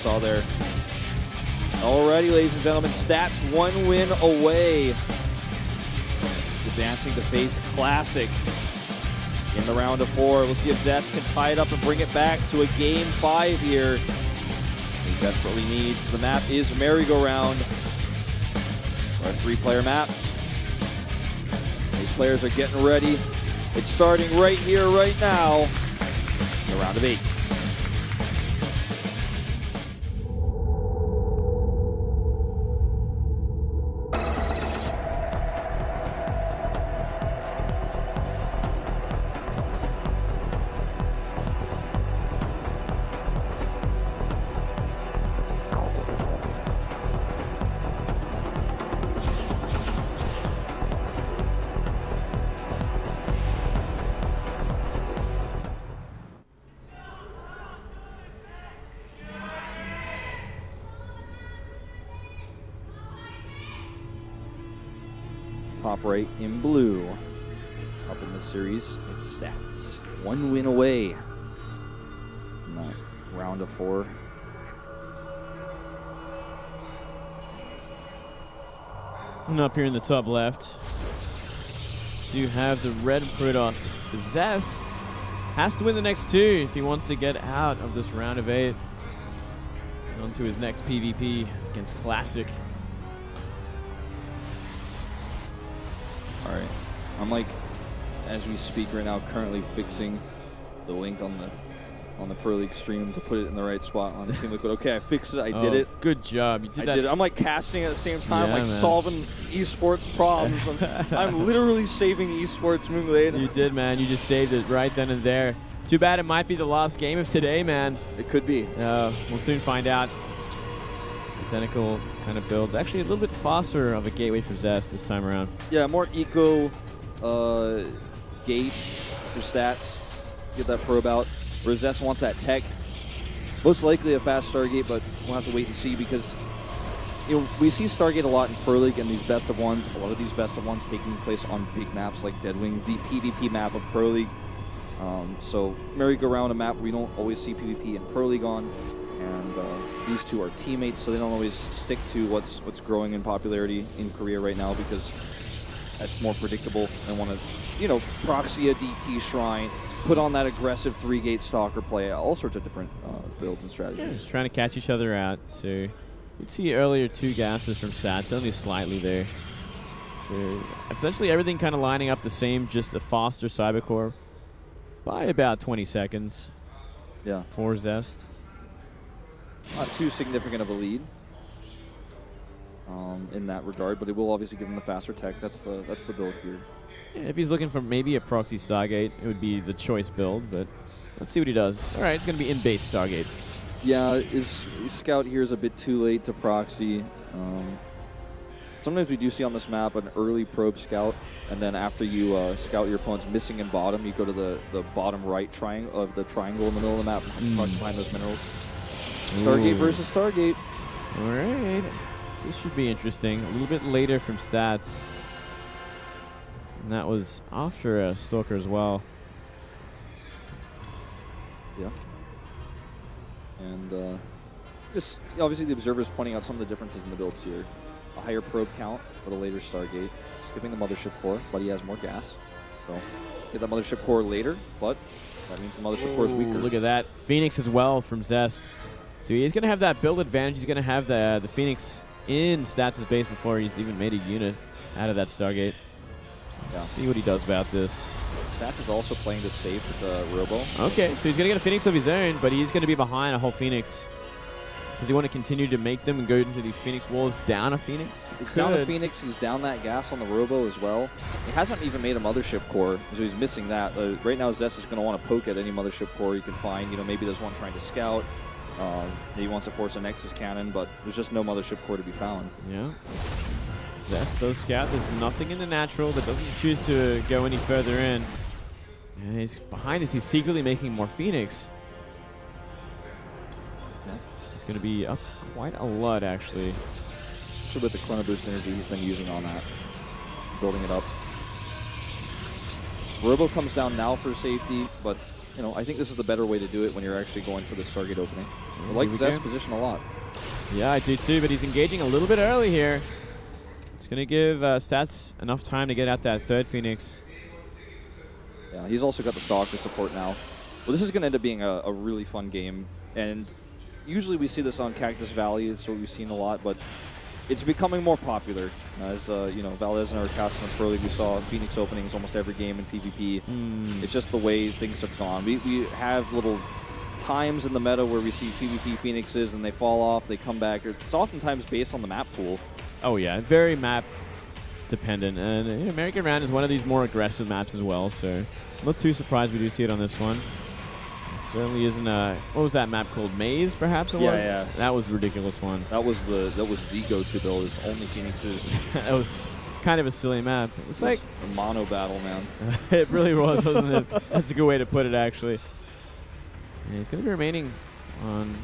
saw there. Alrighty, ladies and gentlemen, Stats 1 win away. Advancing to face Classic in the round of 4. We'll see if Zest can tie it up and bring it back to a game 5 here. He desperately needs. The map is Merry-Go-Round. Our 3-player maps. These players are getting ready. It's starting right here, right now, in the round of 8. Top right in blue. Up in this series, it's Stats. 1 win away in that round of 4. And up here in the top left, you have the red Protoss. Zest has to win the next 2 if he wants to get out of this round of 8. On to his next PvP against Classic. All right, I'm like, as we speak right now, currently fixing the link on the Pro League stream to put it in the right spot on Team Liquid. Okay, I fixed it. I did it. Good job. You did that. I did it. I'm like casting at the same time, Yeah, like man. solving esports problems. I'm literally saving esports Moonglade. You did, man. You just saved it right then and there. Too bad it might be the last game of today, man. It could be. We'll soon find out. Identical kind of builds. Actually, a little bit faster of a gateway for Zest this time around. Yeah, more eco gate for Stats. Get that probe out. Where Zest wants that tech. Most likely a fast Stargate, but we'll have to wait and see because we see Stargate a lot in Pro League and these best of ones. A lot of these best of ones taking place on big maps like Deadwing, the PvP map of Pro League. So Merry-Go-Round, a map we don't always see PvP in Pro League on. And these two are teammates, so they don't always stick to what's growing in popularity in Korea right now because that's more predictable. They want to, proxy a DT Shrine, put on that aggressive 3-gate stalker play, all sorts of different builds and strategies. Yeah, just trying to catch each other out. So you'd see earlier 2 gases from Stats, only slightly there. So essentially everything kind of lining up the same, just a faster Cybercore by about 20 seconds. Yeah. For Zest. Not too significant of a lead in that regard, but it will obviously give him the faster tech. That's the build here. Yeah, if he's looking for maybe a proxy Stargate, it would be the choice build, but let's see what he does. All right, it's going to be in-base Stargate. Yeah, his scout here is a bit too late to proxy. Sometimes we do see on this map an early probe scout, and then after you scout your opponent's missing in bottom, you go to the bottom right triangle of the triangle in the middle of the map, proxy behind those minerals. Stargate versus Stargate. All right. This should be interesting. A little bit later from Stats. And that was after a Stalker as well. Yeah. And just obviously the observer is pointing out some of the differences in the builds here. A higher probe count, but a later Stargate. Skipping the mothership core, but he has more gas. So get that mothership core later, but that means the mothership core is weaker. Look at that. Phoenix as well from Zest. So he's going to have that build advantage. He's going to have the Phoenix in Stats' base before he's even made a unit out of that Stargate. Yeah. See what he does about this. Stats is also playing this safe with the Robo. Okay, so he's going to get a Phoenix of his own, but he's going to be behind a whole Phoenix. Does he want to continue to make them and go into these Phoenix walls down a Phoenix? He's down a Phoenix. He's down that gas on the Robo as well. He hasn't even made a mothership core, so he's missing that. Right now, Zest is going to want to poke at any mothership core he can find. Maybe there's one trying to scout. He wants to force a Nexus cannon, but there's just no mothership core to be found. Yeah. Zest does scout. There's nothing in the natural that doesn't choose to go any further in. And he's behind this. He's secretly making more Phoenix. Yeah. He's going to be up quite a lot, actually. Especially with the Chrono Boost energy he's been using on that. Building it up. Robo comes down now for safety, but you know, I think this is the better way to do it when you're actually going for the Stargate opening. I like Zest's position a lot. Yeah, I do too, but he's engaging a little bit early here. It's going to give Stats enough time to get out that third Phoenix. Yeah, he's also got the Stalker support now. Well, this is going to end up being a really fun game, and usually we see this on Cactus Valley. It's what we've seen a lot, but it's becoming more popular. As you know, Valdez and our cast in the Pro League, we saw Phoenix openings almost every game in PvP. It's just the way things have gone. We have little times in the meta where we see PvP Phoenixes and they fall off, they come back. It's oftentimes based on the map pool. Oh yeah, very map dependent, and American Round is one of these more aggressive maps as well, so I'm not too surprised we do see it on this one. It certainly isn't what was that map called? Maze, perhaps it was? Yeah. That was a ridiculous one. That was the go-to build, is only Phoenixes. That was kind of a silly map. It's like a mono battle, man. It really was, wasn't it? That's a good way to put it, actually. And he's going to be remaining on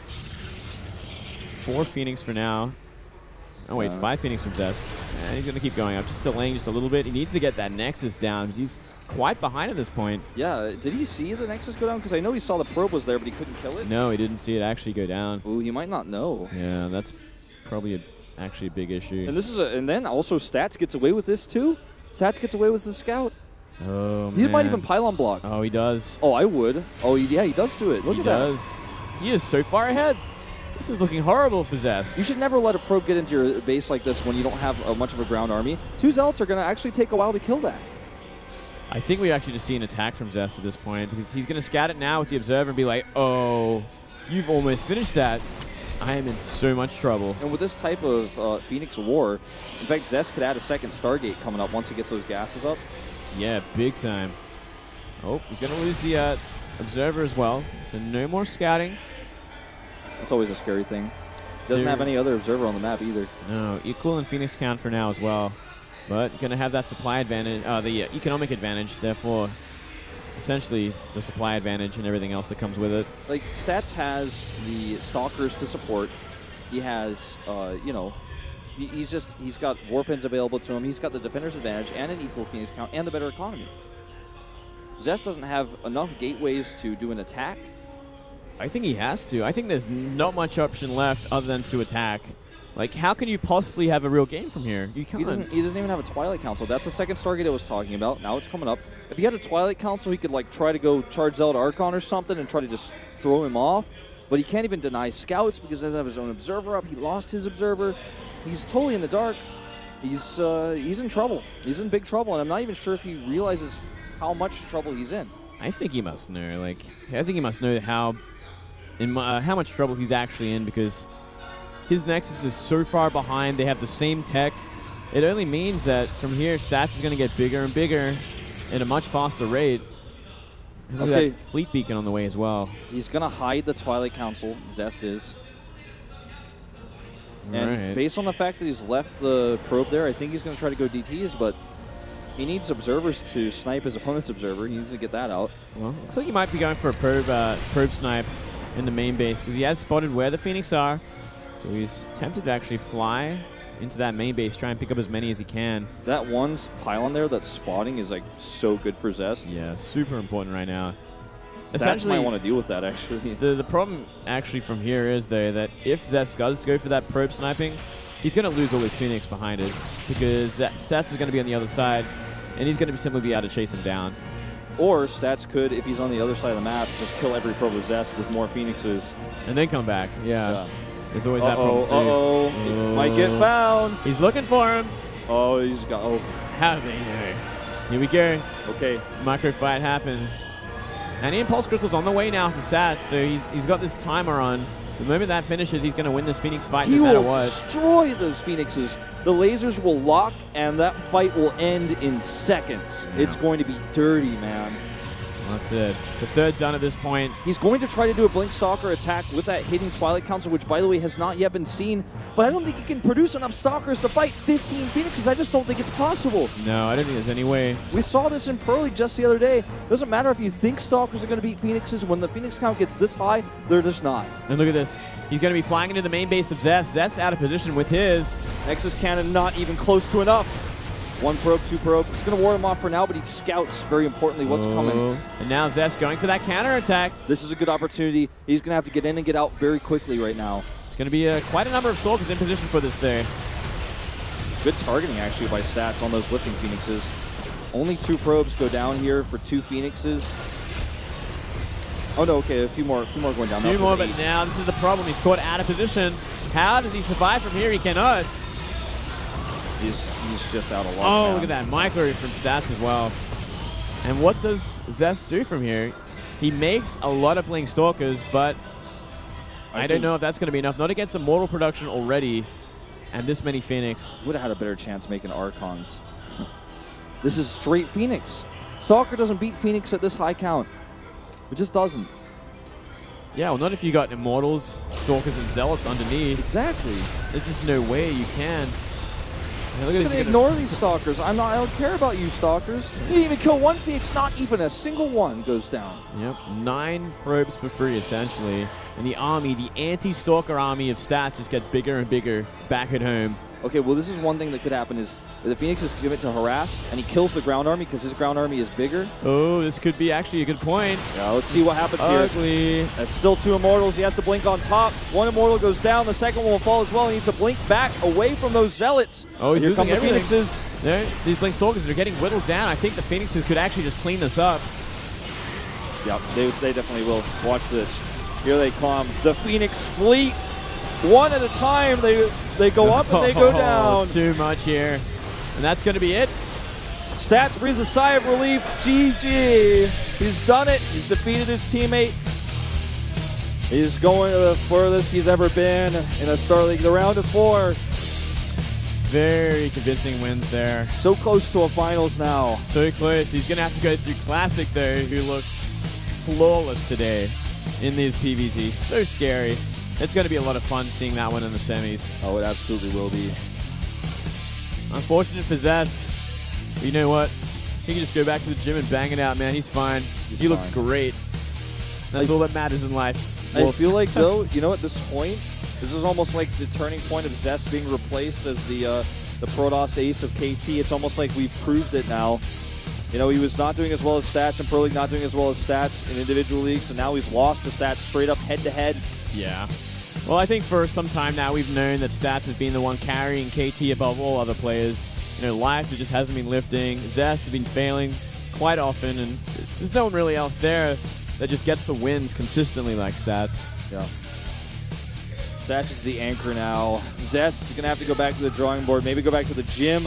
4 Phoenix for now. Oh, wait, 5 Phoenix from Zest. And he's going to keep going up, just delaying just a little bit. He needs to get that Nexus down because he's quite behind at this point. Yeah, did he see the Nexus go down? Because I know he saw the probe was there, but he couldn't kill it. No, he didn't see it actually go down. Ooh, he might not know. Yeah, that's probably actually a big issue. And this is and then also Stats gets away with this too. Stats gets away with the Scout. Oh, He might even pylon block. Oh, he does. Oh, I would. Oh, yeah, he does do it. Look at that. He is so far ahead. This is looking horrible for Zest. You should never let a probe get into your base like this when you don't have much of a ground army. 2 Zealots are going to actually take a while to kill that. I think we actually just see an attack from Zest at this point because he's going to scout it now with the Observer and be like, oh, you've almost finished that. I am in so much trouble. And with this type of Phoenix War, in fact, Zest could add a second Stargate coming up once he gets those gases up. Yeah, big time. Oh, he's going to lose the Observer as well. So no more scouting. That's always a scary thing. Doesn't have any other Observer on the map either. No, equal in Phoenix count for now as well. But going to have that supply advantage, the economic advantage, therefore essentially the supply advantage and everything else that comes with it. Like, Stats has the Stalkers to support. He has, you know, he's got Warpins available to him. He's got the Defender's advantage and an equal Phoenix count and the better economy. Zest doesn't have enough gateways to do an attack. I think he has to. I think there's not much option left other than to attack. Like, how can you possibly have a real game from here? You can't. He doesn't even have a Twilight Council. That's the second Stargate I was talking about. Now it's coming up. If he had a Twilight Council, he could, like, try to go charge Zealot Archon or something and try to just throw him off. But he can't even deny scouts because he doesn't have his own Observer up. He lost his Observer. He's totally in the dark. He's in trouble. He's in big trouble, and I'm not even sure if he realizes how much trouble he's in. I think he must know. Like, I think he must know how much trouble he's actually in because his Nexus is so far behind. They have the same tech. It only means that from here, Stats is going to get bigger and bigger at a much faster rate. And look at that Fleet Beacon on the way as well. He's going to hide the Twilight Council. Zest is. And based on the fact that he's left the probe there, I think he's going to try to go DTs, but he needs Observers to snipe his opponent's Observer. He needs to get that out. Well, looks like he might be going for a probe snipe in the main base because he has spotted where the Phoenix are. So he's tempted to actually fly into that main base, try and pick up as many as he can. That one pylon there that's spotting is like so good for Zest. Yeah, super important right now. Zest might want to deal with that, actually. The problem actually from here is, though, that if Zest does go for that probe sniping, he's going to lose all his Phoenix behind it because Stats is going to be on the other side, and he's going to simply be able to chase him down. Or Stats could, if he's on the other side of the map, just kill every probe with Zest with more Phoenixes. And then come back, yeah. There's always that problem, too. He might get found. He's looking for him. Oh, he's got... Oh. How they know. Here we go. Okay. Micro fight happens. And the Impulse Crystal's on the way now for Stats, so he's got this timer on. The moment that finishes, he's going to win this Phoenix fight no matter what. He will destroy those Phoenixes. The lasers will lock, and that fight will end in seconds. Yeah. It's going to be dirty, man. That's it. It's a third done at this point. He's going to try to do a Blink Stalker attack with that hidden Twilight Council, which, by the way, has not yet been seen. But I don't think he can produce enough Stalkers to fight 15 Phoenixes. I just don't think it's possible. No, I don't think there's any way. We saw this in Pro League just the other day. Doesn't matter if you think Stalkers are going to beat Phoenixes. When the Phoenix count gets this high, they're just not. And look at this. He's going to be flying into the main base of Zest. Zest out of position with his Nexus Cannon not even close to enough. 1 probe, 2 probe. It's going to ward him off for now, but he scouts, very importantly, what's coming. And now Zest going for that counterattack. This is a good opportunity. He's going to have to get in and get out very quickly right now. It's going to be quite a number of Stalkers in position for this there. Good targeting, actually, by Stats on those lifting Phoenixes. Only 2 probes go down here for 2 Phoenixes. Oh, no, okay, a few more going down. A few more, but now this is the problem. He's caught out of position. How does he survive from here? He cannot. He's just out of luck. Oh, look at that. Micro from Stats as well. And what does Zest do from here? He makes a lot of Blink Stalkers, but I don't know if that's going to be enough. Not against Immortal production already, and this many Phoenix. Would have had a better chance making Archons. This is straight Phoenix. Stalker doesn't beat Phoenix at this high count. It just doesn't. Yeah, well, not if you got Immortals, Stalkers, and Zealots underneath. Exactly. There's just no way you can. I'm just going to ignore these Stalkers. I don't care about you, Stalkers. You didn't even kill 1 Phoenix. Not even a single one goes down. Yep, 9 probes for free, essentially. And the army, the anti-Stalker army of Stats just gets bigger and bigger back at home. Okay, well, this is one thing that could happen is the Phoenix is given to harass, and he kills the ground army because his ground army is bigger. Oh, this could be actually a good point. Yeah, let's see what happens here. That's still 2 Immortals. He has to blink on top. 1 Immortal goes down. The second one will fall as well. He needs to blink back away from those Zealots. Oh, he's here come the everything. Phoenixes. There, these Blink Stalkers are getting whittled down. I think the Phoenixes could actually just clean this up. Yep, they definitely will. Watch this. Here they come. The Phoenix fleet. One at a time. They go up and they go down. Too much here. And that's going to be it. Stats breathes a sigh of relief. GG. He's done it. He's defeated his teammate. He's going to the furthest he's ever been in a Star League. The round of 4. Very convincing wins there. So close to a finals now. So close. He's going to have to go through Classic, though, who looks flawless today in these PvZ. So scary. It's going to be a lot of fun seeing that one in the semis. Oh, it absolutely will be. Unfortunate for Zest. But you know what? He can just go back to the gym and bang it out, man. He's fine. He looks great. That's all that matters in life. I feel like, though, you know, at this point, this is almost like the turning point of Zest being replaced as the Protoss ace of KT. It's almost like we've proved it now. You know, he was not doing as well as Stats in Pro League, not doing as well as Stats in individual leagues, and now he's lost to Stats straight up head-to-head. Yeah. Well, I think for some time now we've known that Stats has been the one carrying KT above all other players. You know, Life just hasn't been lifting. Zest has been failing quite often, and there's no one really else there that just gets the wins consistently like Stats. Yeah. Stats is the anchor now. Zest is going to have to go back to the drawing board, maybe go back to the gym.